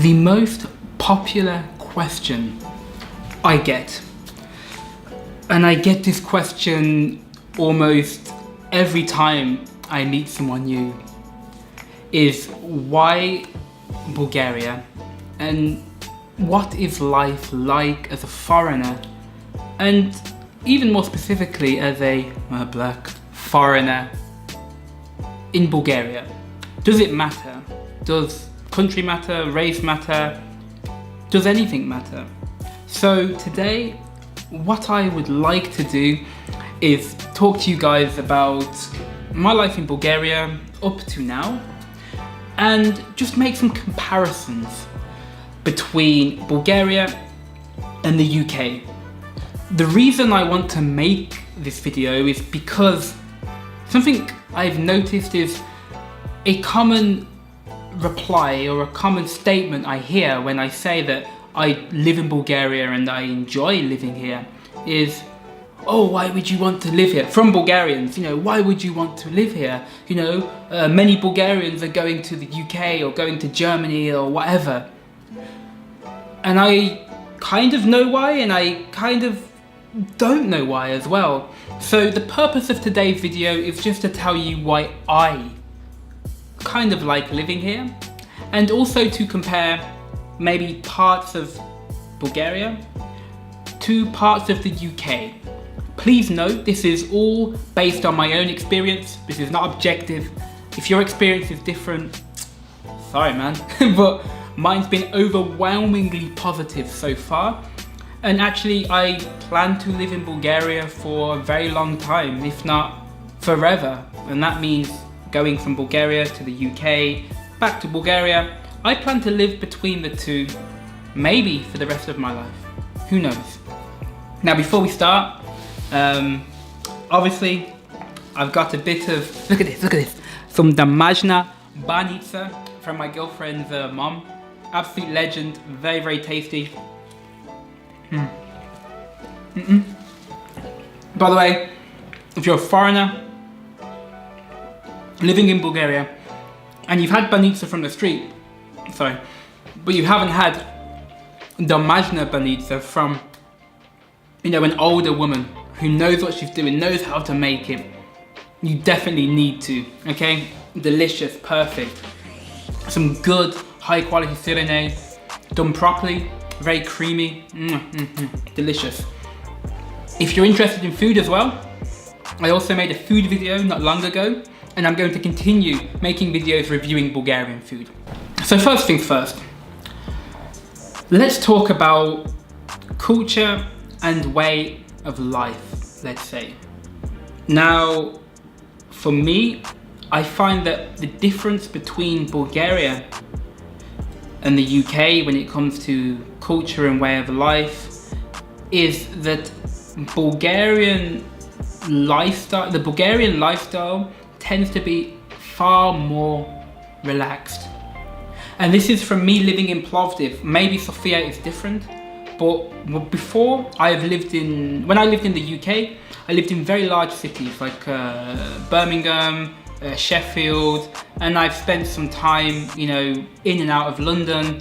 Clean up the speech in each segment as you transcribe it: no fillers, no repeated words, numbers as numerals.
The most popular question I get, and I get this question almost every time I meet someone new, is why Bulgaria, and what is life like as a foreigner, and even more specifically as a black foreigner in Bulgaria. Does it matter? Does country matter? Race matter? Does anything matter? So today, what I would like to do is talk to you guys about my life in Bulgaria up to now, and just make some comparisons between Bulgaria and the UK. The reason I want to make this video is because something I've noticed is a common reply or a common statement I hear when I say that I live in Bulgaria and I enjoy living here is, oh, why would you want to live here? From Bulgarians, why would you want to live here? Many Bulgarians are going to the UK or going to Germany or whatever. And I kind of know why, and I kind of don't know why as well. So the purpose of today's video is just to tell you why I kind of like living here, and also to compare maybe parts of Bulgaria to parts of the UK. Please note, this is all based on my own experience. This is not objective. If your experience is different, sorry man, but mine's been overwhelmingly positive so far. And actually, I plan to live in Bulgaria for a very long time, if not forever. And that means going from Bulgaria to the UK, back to Bulgaria. I plan to live between the two, maybe for the rest of my life. Who knows? Now, before we start, obviously, I've got a bit of, look at this, some damajna banitsa from my girlfriend's mom. Absolute legend, very, very tasty. By the way, if you're a foreigner living in Bulgaria and you've had banitsa from the street, but you haven't had damajna banitsa from, an older woman who knows what she's doing, knows how to make it, you definitely need to, okay? Delicious, perfect. Some good, high quality sirene, done properly, very creamy, delicious. If you're interested in food as well, I also made a food video not long ago, and I'm going to continue making videos reviewing Bulgarian food. So first things first, let's talk about culture and way of life, let's say. Now, for me, I find that the difference between Bulgaria and the UK when it comes to culture and way of life is that the Bulgarian lifestyle tends to be far more relaxed. And this is from me living in Plovdiv. Maybe Sofia is different, but before when I lived in the UK, I lived in very large cities like Birmingham, Sheffield, and I've spent some time, in and out of London.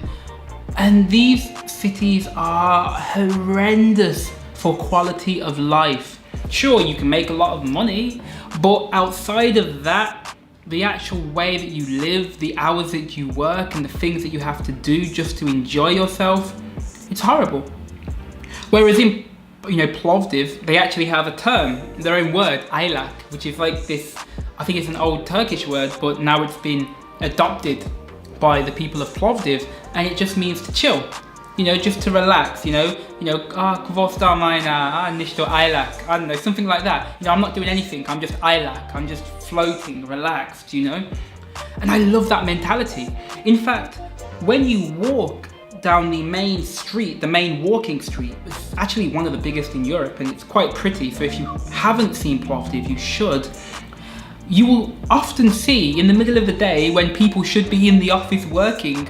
And these cities are horrendous for quality of life. Sure, you can make a lot of money, but outside of that, the actual way that you live, the hours that you work, and the things that you have to do just to enjoy yourself, it's horrible. Whereas in, Plovdiv, they actually have a term, their own word, aylak, which is like this, I think it's an old Turkish word, but now it's been adopted by the people of Plovdiv, and it just means to chill, just to relax, kvosta majna, nishto aylak, I don't know, something like that. I'm not doing anything, I'm just aylak, I'm just floating, relaxed, And I love that mentality. In fact, when you walk down the main street, the main walking street, it's actually one of the biggest in Europe, and it's quite pretty, so if you haven't seen Plovdiv, you should. You will often see in the middle of the day when people should be in the office working,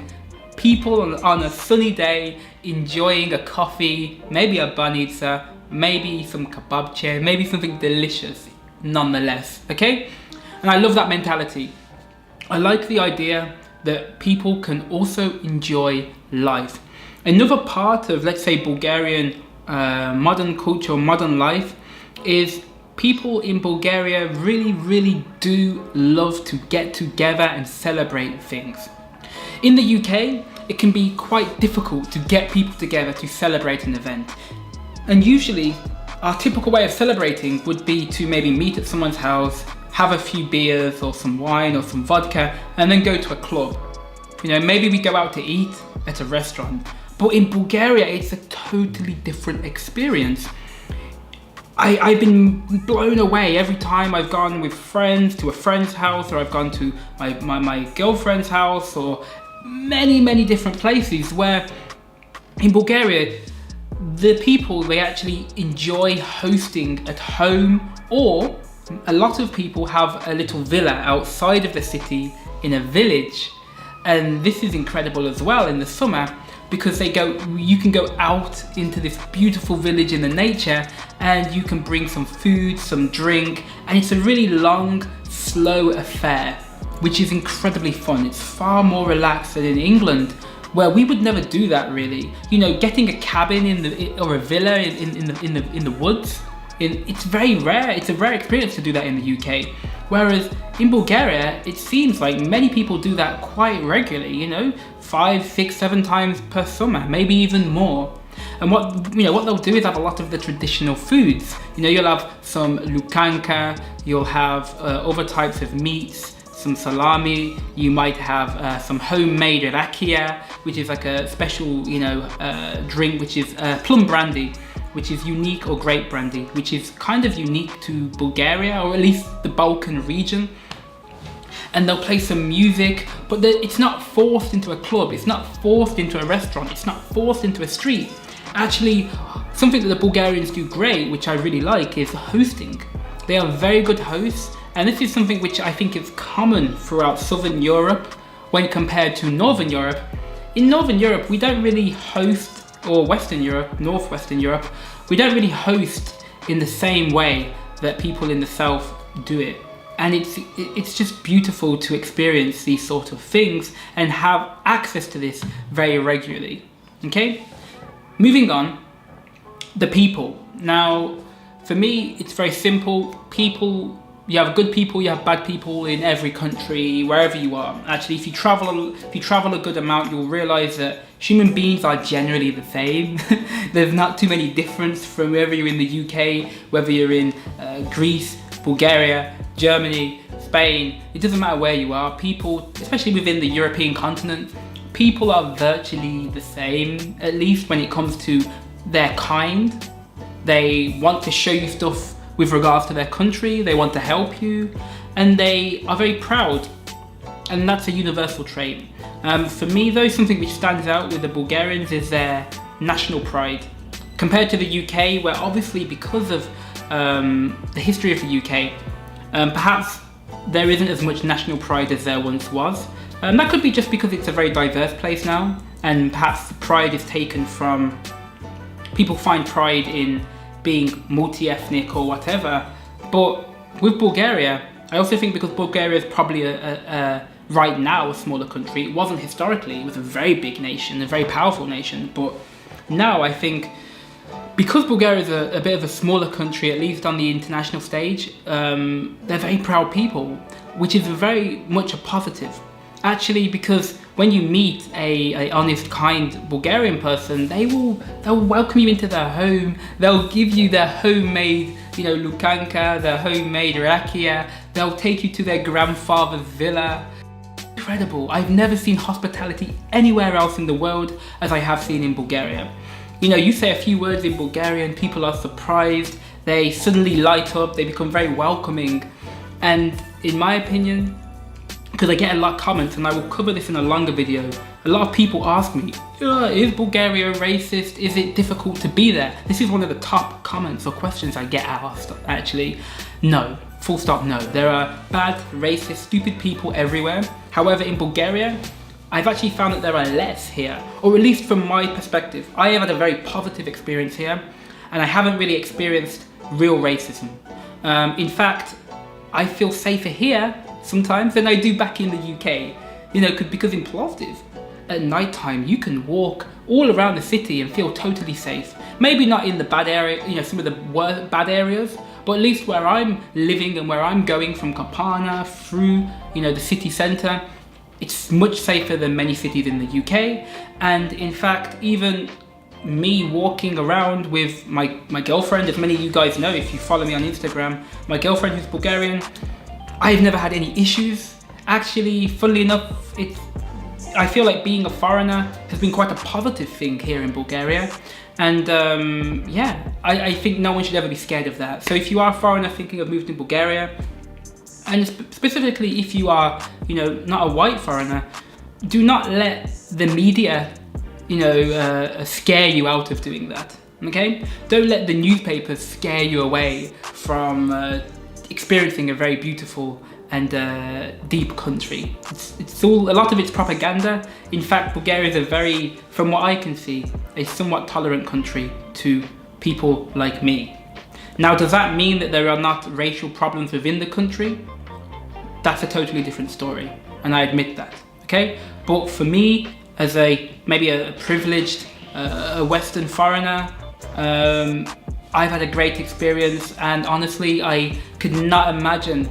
people on a sunny day enjoying a coffee, maybe a banitsa, maybe some kebabche, maybe something delicious nonetheless, okay? And I love that mentality. I like the idea that people can also enjoy life. Another part of, let's say, Bulgarian modern culture, modern life, is people in Bulgaria really do love to get together and celebrate things. In the UK, it can be quite difficult to get people together to celebrate an event. And usually, our typical way of celebrating would be to maybe meet at someone's house, have a few beers or some wine or some vodka, and then go to a club. You know, maybe we go out to eat at a restaurant. But in Bulgaria, it's a totally different experience. I've been blown away every time I've gone with friends to a friend's house, or I've gone to my girlfriend's house, or many different places where in Bulgaria, the people, they actually enjoy hosting at home, or a lot of people have a little villa outside of the city in a village. And this is incredible as well in the summer, because you can go out into this beautiful village in the nature, and you can bring some food, some drink, and it's a really long, slow affair, which is incredibly fun. It's far more relaxed than in England, where we would never do that really. You know, getting a cabin or a villa in the woods, it's very rare. It's a rare experience to do that in the UK. Whereas in Bulgaria, it seems like many people do that quite regularly, you know, 5, 6, 7 times per summer, maybe even more. And what they'll do is have a lot of the traditional foods. You know, you'll have some lukanka, you'll have other types of meats, some salami, you might have some homemade rakia, which is like a special, drink, which is plum brandy, which is unique, or grape brandy, which is kind of unique to Bulgaria, or at least the Balkan region. And they'll play some music, but it's not forced into a club, it's not forced into a restaurant, it's not forced into a street. Actually, something that the Bulgarians do great, which I really like, is hosting. They are very good hosts, and this is something which I think is common throughout Southern Europe when compared to Northern Europe. In Northern Europe, we don't really host, or Western Europe, Northwestern Europe, we don't really host in the same way that people in the South do it. And it's just beautiful to experience these sort of things and have access to this very regularly. Okay? Moving on, the people. Now, for me, it's very simple. People, you have good people, you have bad people in every country, wherever you are. Actually, if you travel a good amount, you'll realize that human beings are generally the same. There's not too many difference from whether you're in the UK, whether you're in Greece, Bulgaria, Germany, Spain. It doesn't matter where you are. People, especially within the European continent, people are virtually the same, at least when it comes to their kind. They want to show you stuff with regards to their country, they want to help you, and they are very proud. And that's a universal trait. For me though, something which stands out with the Bulgarians is their national pride. Compared to the UK, where obviously because of the history of the UK, perhaps there isn't as much national pride as there once was. That could be just because it's a very diverse place now, and perhaps the pride is taken from, people find pride in being multi-ethnic or whatever. But with Bulgaria, I also think because Bulgaria is probably right now a smaller country, it wasn't historically, it was a very big nation, a very powerful nation, but now I think because Bulgaria is a bit of a smaller country, at least on the international stage, they're very proud people, which is very much a positive. Actually, because when you meet a honest, kind Bulgarian person, they'll welcome you into their home. They'll give you their homemade, lukanka, their homemade rakia. They'll take you to their grandfather's villa. Incredible. I've never seen hospitality anywhere else in the world as I have seen in Bulgaria. You say a few words in Bulgarian, people are surprised. They suddenly light up. They become very welcoming. And in my opinion, because I get a lot of comments, and I will cover this in a longer video, a lot of people ask me, is Bulgaria racist? Is it difficult to be there? This is one of the top comments or questions I get asked, actually. No, full stop, no. There are bad, racist, stupid people everywhere. However, in Bulgaria, I've actually found that there are less here, or at least from my perspective. I have had a very positive experience here, and I haven't really experienced real racism. In fact, I feel safer here sometimes than I do back in the UK. because in Plovdiv, at night time, you can walk all around the city and feel totally safe. Maybe not in the bad area, some of the bad areas, but at least where I'm living and where I'm going from Kapana through, the city centre, it's much safer than many cities in the UK. And in fact, even me walking around with my girlfriend, as many of you guys know if you follow me on Instagram, my girlfriend who's Bulgarian, I've never had any issues. Actually, funnily enough, I feel like being a foreigner has been quite a positive thing here in Bulgaria. And I think no one should ever be scared of that. So if you are a foreigner thinking of moving to Bulgaria, and specifically if you are, not a white foreigner, do not let the media, scare you out of doing that, okay? Don't let the newspapers scare you away from experiencing a very beautiful and deep country. A lot of it's propaganda. In fact, Bulgaria is from what I can see, a somewhat tolerant country to people like me. Now, does that mean that there are not racial problems within the country? That's a totally different story, and I admit that, okay? But for me, as maybe a privileged Western foreigner, I've had a great experience, and honestly, I could not imagine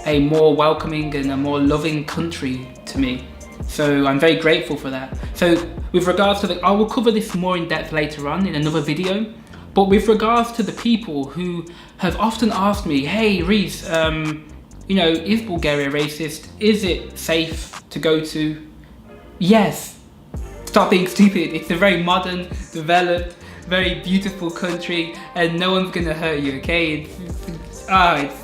a more welcoming and a more loving country to me. So I'm very grateful for that. So with regards to I will cover this more in depth later on in another video, but with regards to the people who have often asked me, hey Reese, is Bulgaria racist? Is it safe to go to? Yes. Stop being stupid. It's a very modern, developed, very beautiful country, and no one's gonna hurt you, okay? It's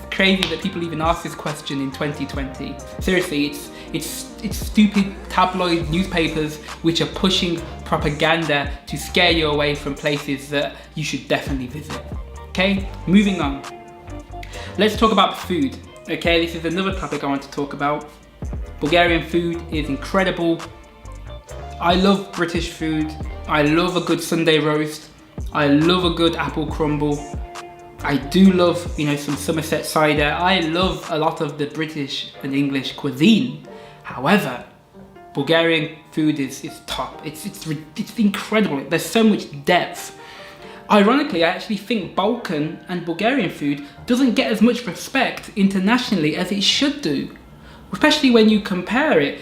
crazy that people even ask this question in 2020. Seriously, it's stupid tabloid newspapers which are pushing propaganda to scare you away from places that you should definitely visit. Okay, moving on. Let's talk about food. Okay, this is another topic I want to talk about. Bulgarian food is incredible. I love British food. I love a good Sunday roast. I love a good apple crumble. I do love, some Somerset cider. I love a lot of the British and English cuisine. However, Bulgarian food is top. It's incredible. There's so much depth. Ironically, I actually think Balkan and Bulgarian food doesn't get as much respect internationally as it should do. Especially when you compare it,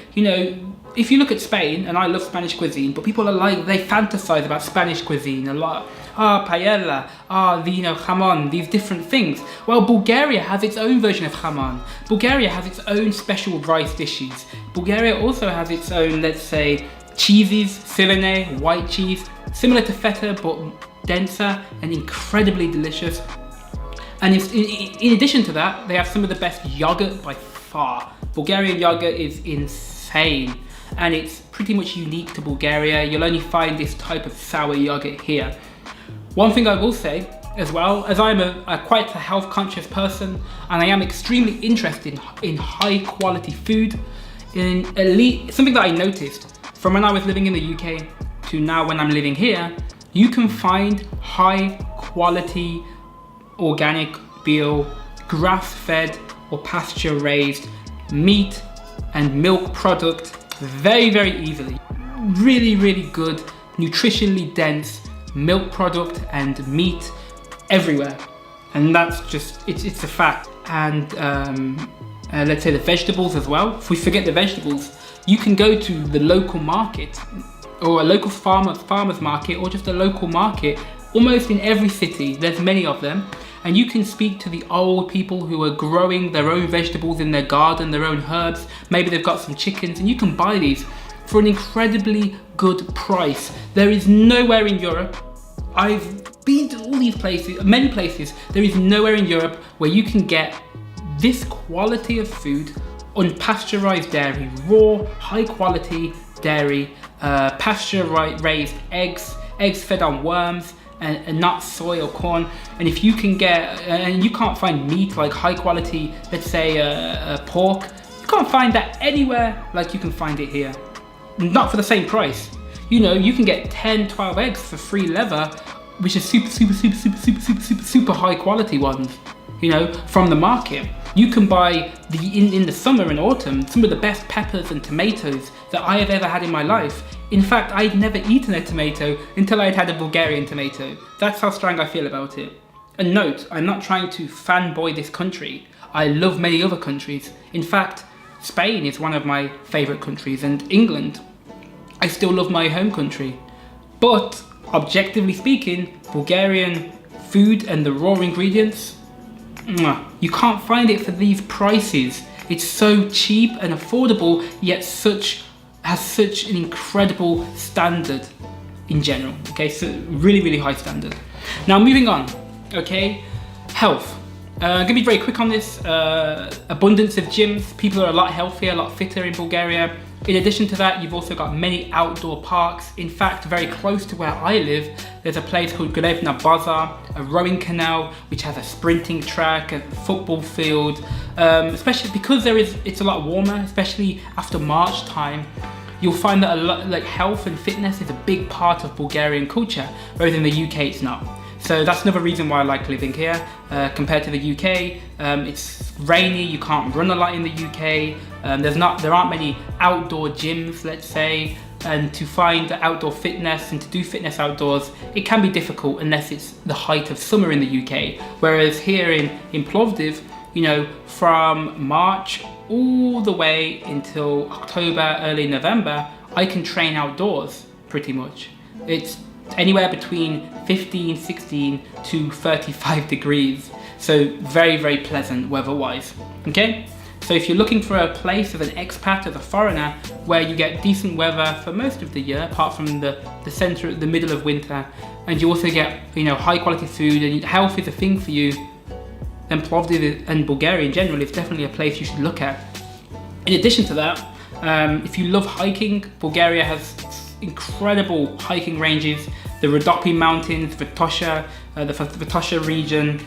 if you look at Spain, and I love Spanish cuisine, but people are they fantasize about Spanish cuisine a lot. Paella, jamon, these different things. Well, Bulgaria has its own version of jamon. Bulgaria has its own special rice dishes. Bulgaria also has its own, let's say, cheeses, sirene, white cheese, similar to feta, but denser and incredibly delicious. And in addition to that, they have some of the best yogurt by far. Bulgarian yogurt is insane, and it's pretty much unique to Bulgaria. You'll only find this type of sour yogurt here. One thing I will say as well, as I'm quite a health conscious person, and I am extremely interested in high quality food, something that I noticed from when I was living in the UK to now when I'm living here, you can find high quality organic veal, grass fed or pasture raised meat and milk product very, very easily. Really, really good, nutritionally dense milk product and meat everywhere. And that's just, it's a fact. And let's say the vegetables as well. If we forget the vegetables, you can go to the local market or a local farmer's market or just a local market almost in every city. There's many of them. And you can speak to the old people who are growing their own vegetables in their garden, their own herbs. Maybe they've got some chickens, and you can buy these for an incredibly good price. There is nowhere in Europe, I've been to all these places, many places, there is nowhere in Europe where you can get this quality of food, unpasteurized dairy, raw, high quality dairy, pasture raised eggs fed on worms, and not soy or corn. And if you can get, and you can't find meat like high quality, let's say pork, you can't find that anywhere like you can find it here. Not for the same price. You can get 10, 12 eggs for free leather, which is super high quality ones, from the market. You can buy in the summer and autumn some of the best peppers and tomatoes that I have ever had in my life. In fact, I'd never eaten a tomato until I'd had a Bulgarian tomato. That's how strong I feel about it. And note, I'm not trying to fanboy this country. I love many other countries. In fact, Spain is one of my favourite countries, and England. I still love my home country. But objectively speaking, Bulgarian food and the raw ingredients, you can't find it for these prices. It's so cheap and affordable, yet has such an incredible standard in general. Okay, so really high standard. Now moving on. Okay, health. I'm gonna be very quick on this. Abundance of gyms. People are a lot healthier, a lot fitter in Bulgaria. In addition to that, you've also got many outdoor parks. In fact, very close to where I live, there's a place called Grevna Bazaar, a rowing canal, which has a sprinting track, a football field. Especially because it's a lot warmer, especially after March time. You'll find that a lot, like health and fitness is a big part of Bulgarian culture, whereas in the UK it's not. So that's another reason why I like living here compared to the UK. It's rainy, you can't run a lot in the UK. There aren't many outdoor gyms, let's say, and to find outdoor fitness and to do fitness outdoors, it can be difficult unless it's the height of summer in the UK. Whereas here in Plovdiv, you know, from March all the way until October, early November, I can train outdoors pretty much. It's anywhere between 15, 16 to 35 degrees. So very pleasant weather-wise, okay? So if you're looking for a place as an expat, as a foreigner, where you get decent weather for most of the year, apart from the middle of winter, and you also get, you know, high quality food and health is a thing for you, then Plovdiv and Bulgaria in general is definitely a place you should look at. In addition to that, if you love hiking, Bulgaria has incredible hiking ranges. The Rhodope Mountains, Vitosha, the Vitosha region.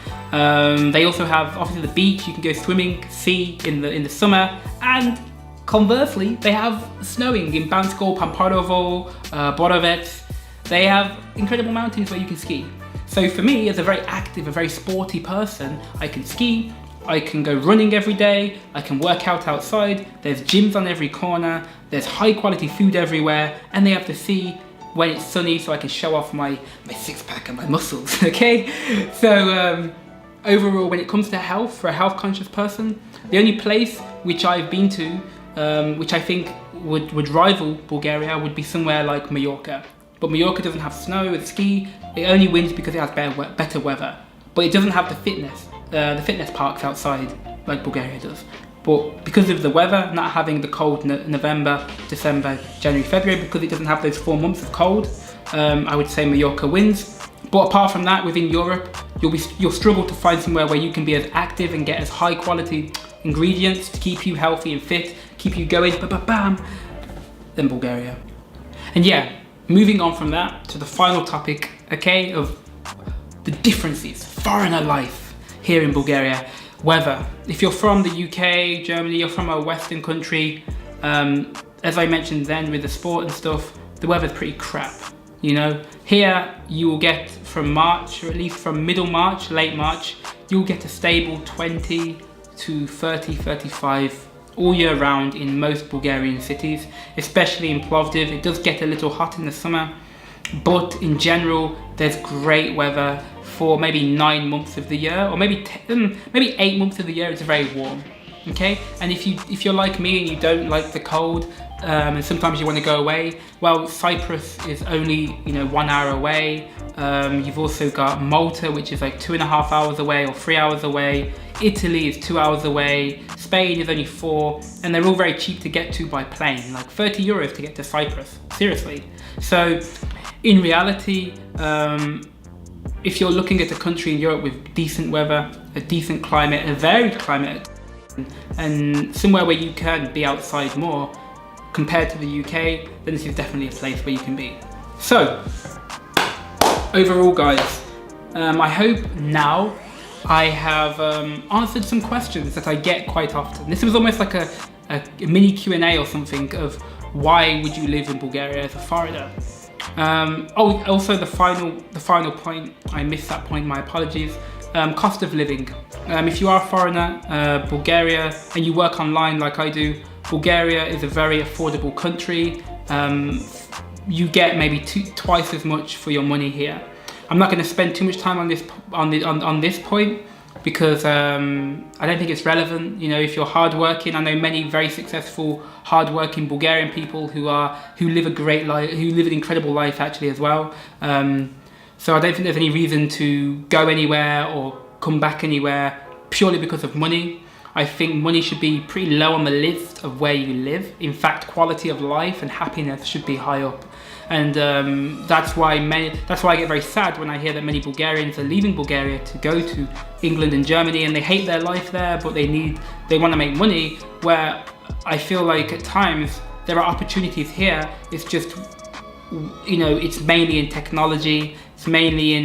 They also have obviously the beach. You can go swimming, sea in the summer, and conversely, they have snowing in Bansko, Pamparovo, Borovets. They have incredible mountains where you can ski. So for me, as a very active, a very sporty person, I can ski. I can go running every day, I can work out outside, there's gyms on every corner, there's high quality food everywhere, and they have the sea when it's sunny so I can show off my six pack and my muscles, okay? So overall, when it comes to health, for a health conscious person, the only place which I've been to, which I think would rival Bulgaria, would be somewhere like Mallorca. But Mallorca doesn't have snow and ski, it only wins because it has better weather. But it doesn't have the fitness parks outside like Bulgaria does. But because of the weather, not having the cold November, December, January, February, because it doesn't have those 4 months of cold, I would say Mallorca wins. But apart from that, within Europe, you'll struggle to find somewhere where you can be as active and get as high quality ingredients to keep you healthy and fit, keep you going, than Bulgaria. And yeah, moving on from that to the final topic, okay, of the differences, foreigner life here in Bulgaria. Weather. If you're from the UK, Germany, you're from a Western country, as I mentioned then with the sport and stuff, the weather's pretty crap, you know. Here you will get from March, or at least from middle March, late March, you'll get a stable 20 to 30, 35 all year round in most Bulgarian cities, especially in Plovdiv. It does get a little hot in the summer, but in general there's great weather for maybe 9 months of the year, or maybe 8 months of the year. It's very warm, okay? And if you're like me and you don't like the cold, and sometimes you want to go away, well, Cyprus is only 1 hour away. You've also got Malta, which is like 2.5 hours away or 3 hours away. Italy is 2 hours away. Spain is only 4, and they're all very cheap to get to by plane, like 30 euros to get to Cyprus, seriously. So in reality, if you're looking at a country in Europe with decent weather, a decent climate, a varied climate, and somewhere where you can be outside more compared to the UK, then this is definitely a place where you can be. So, overall guys, I hope now I have answered some questions that I get quite often. This was almost like a mini Q&A or something of why would you live in Bulgaria as a foreigner? Also the final point, I missed that point, my apologies. cost of living. If you are a foreigner, Bulgaria, and you work online like I do, Bulgaria is a very affordable country. You get maybe twice as much for your money here. I'm not going to spend too much time on this point because I don't think it's relevant. You know, if you're hardworking, I know many very successful, hardworking Bulgarian people who live a great life, who live an incredible life actually as well. So I don't think there's any reason to go anywhere or come back anywhere purely because of money. I think money should be pretty low on the list of where you live. In fact, quality of life and happiness should be high up. And that's why I get very sad when I hear that many Bulgarians are leaving Bulgaria to go to England and Germany, and they hate their life there, but they want to make money, where I feel like at times there are opportunities here. It's just, you know, it's mainly in technology, it's mainly in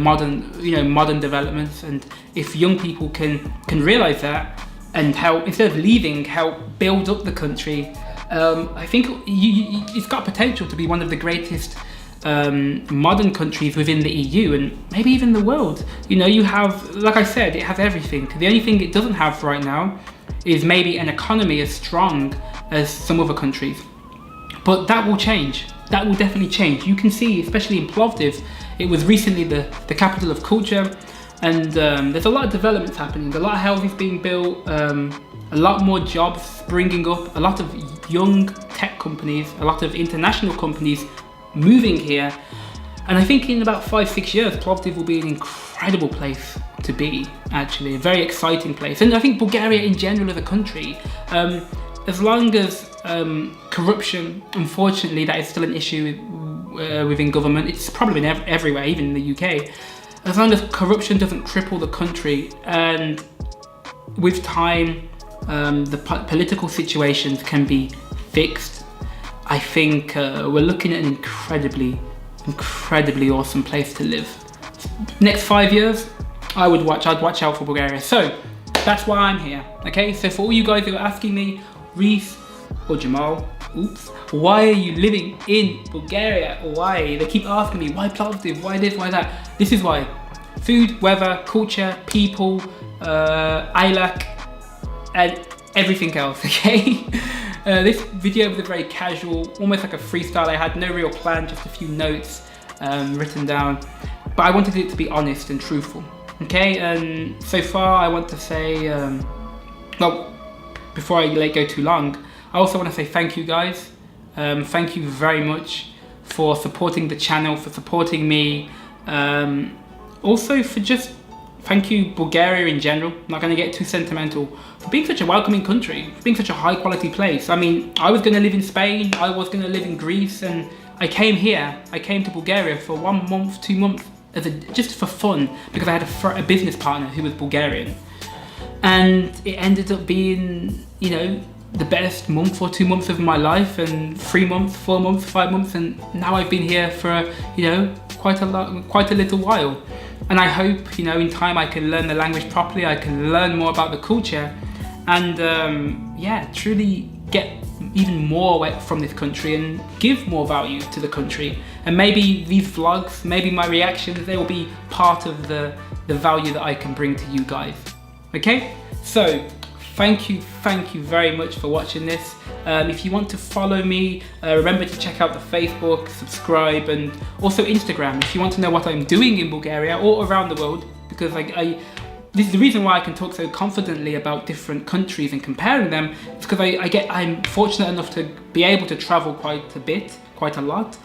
modern developments, and if young people can realize that and help, instead of leaving, help build up the country, I think it's got potential to be one of the greatest modern countries within the EU and maybe even the world. You know, you have, like I said, it has everything. The only thing it doesn't have right now is maybe an economy as strong as some other countries. But that will change. That will definitely change. You can see, especially in Plovdiv, it was recently the capital of culture, and there's a lot of developments happening, a lot of houses being built, a lot more jobs springing up, a lot of young tech companies, a lot of international companies moving here. And I think in about 5-6 years, Plovdiv will be an incredible place to be, actually, a very exciting place. And I think Bulgaria in general as a country, as long as corruption, unfortunately, that is still an issue within government. It's probably everywhere, even in the UK. As long as corruption doesn't cripple the country, and with time, the political situations can be fixed, I think we're looking at an incredibly awesome place to live. Next 5 years, I'd watch out for Bulgaria. So that's why I'm here. Okay, so for all you guys who are asking me, Reese or Jamal, why are you living in Bulgaria? Why? They keep asking me, why Plovdiv, why this, why that? This is why. Food, weather, culture, people, Aylak, and everything else, okay? This video was a very casual, almost like a freestyle. I had no real plan, just a few notes written down. But I wanted it to be honest and truthful, okay? And so far I want to say, well, before I go too long, I also want to say thank you guys. Thank you very much for supporting the channel, for supporting me. Also for just, thank you Bulgaria in general, I'm not going to get too sentimental, for being such a welcoming country, for being such a high quality place. I mean, I was going to live in Spain, I was going to live in Greece, and I came here, I came to Bulgaria for 1 month, 2 months, just for fun, because I had a business partner who was Bulgarian. And it ended up being, you know, the best month or 2 months of my life, and 3 months, 4 months, 5 months, and now I've been here for, you know, quite a little while. And I hope, you know, in time I can learn the language properly, I can learn more about the culture, and yeah, truly get even more from this country and give more value to the country. And maybe these vlogs, maybe my reactions, they will be part of the value that I can bring to you guys. Okay, so thank you very much for watching this. If you want to follow me, remember to check out the Facebook, subscribe, and also Instagram if you want to know what I'm doing in Bulgaria or around the world, because this is the reason why I can talk so confidently about different countries and comparing them. It's because I'm fortunate enough to be able to travel quite a lot.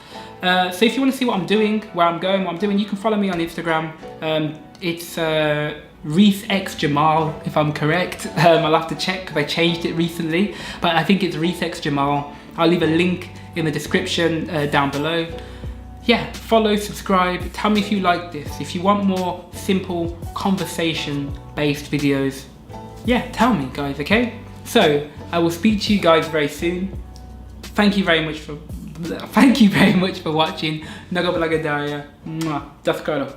So if you want to see what I'm doing, where I'm going, what I'm doing, you can follow me on Instagram. It's Reese X Jamal, if I'm correct. I'll have to check because I changed it recently, but I think it's Reese X Jamal. I'll leave a link in the description down below. Yeah, follow, subscribe, tell me if you like this. If you want more simple conversation-based videos, yeah, tell me guys, okay? So, I will speak to you guys very soon. Thank you very much for watching. Nago Blagadaria.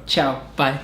Ciao, bye.